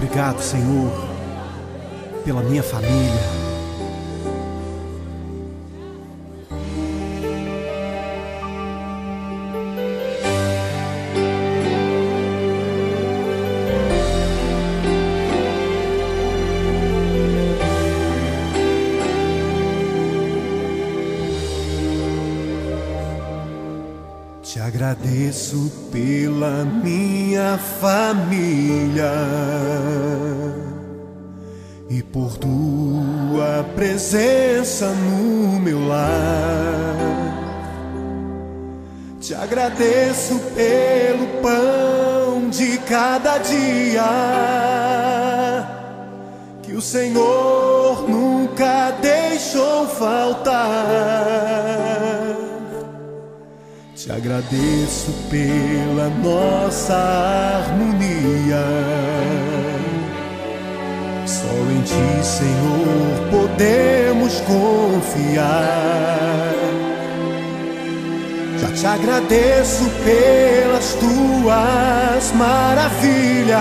Obrigado, Senhor, pela minha família. Te agradeço pela minha família e por tua presença no meu lar. Te agradeço pelo pão de cada dia que o Senhor nunca deixou faltar. Te agradeço pela nossa harmonia. Só em Ti, Senhor, podemos confiar. Já te agradeço pelas Tuas maravilhas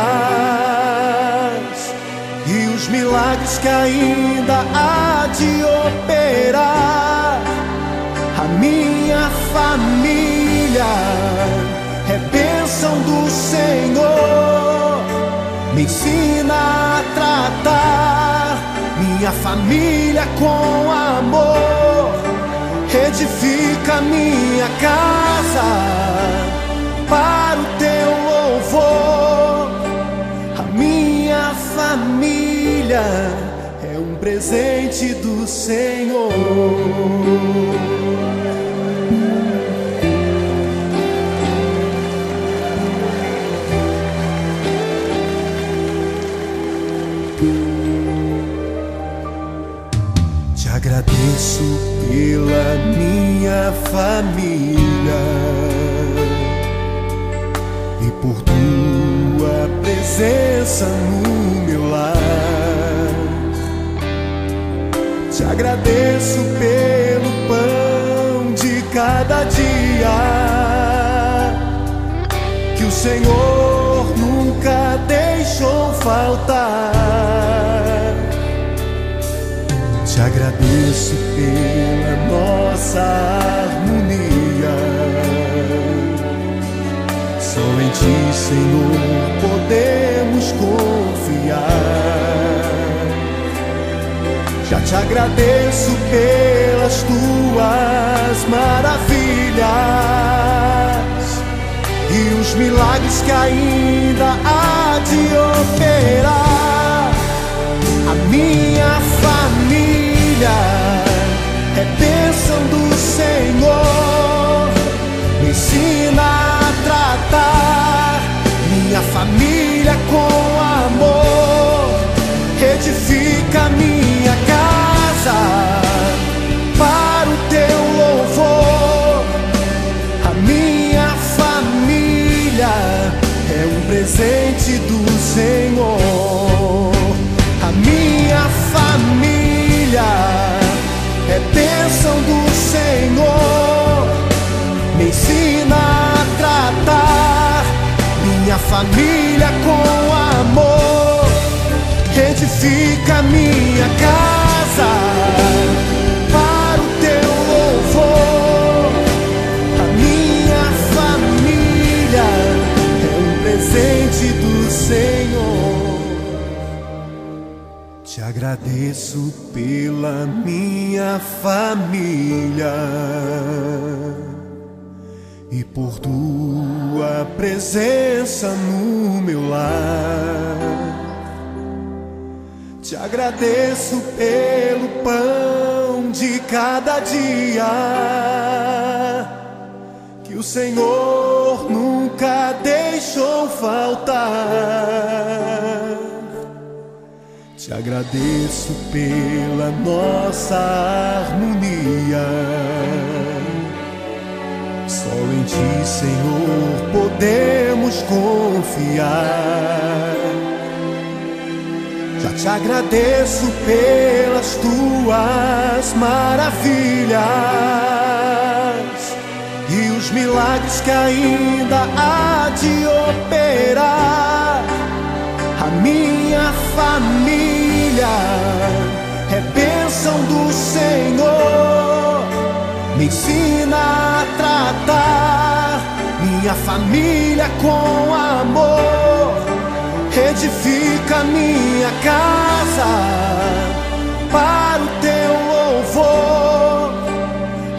e os milagres que ainda há de operar. A minha família é bênção do Senhor. Me ensina a tratar minha família com amor. Edifica minha casa para o Teu louvor. A minha família é um presente do Senhor. Te agradeço pela minha família e por Tua presença no meu lar. Te agradeço pelo pão de cada dia que o Senhor nunca deixou faltar. Te agradeço pela nossa harmonia. Só em Ti, Senhor, podemos confiar. Já te agradeço pelas Tuas maravilhas e os milagres que ainda há de operar. A minha família é bênção do Senhor. Me ensina a tratar minha família com amor. Edifica minha casa para o Teu louvor. A minha família é um presente do Senhor. A minha família é bênção do Senhor. Me ensina a tratar minha família com amor. Edifica minha casa para o Teu louvor. A minha família é um presente do Senhor. Te agradeço pela minha família e por Tua presença no meu lar. Te agradeço pelo pão de cada dia que o Senhor nunca deixou faltar. Te agradeço pela nossa harmonia. Só em Ti, Senhor, podemos confiar. Já te agradeço pelas Tuas maravilhas e os milagres que ainda há de operar. A minha família é bênção do Senhor. Me ensina a tratar minha família com amor. Edifica minha casa para o teu louvor.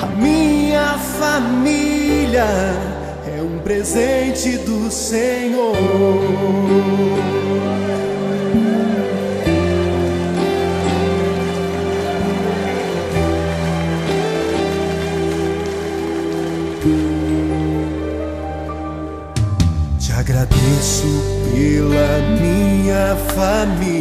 A minha família é um presente do Senhor. Te agradeço pela minha família.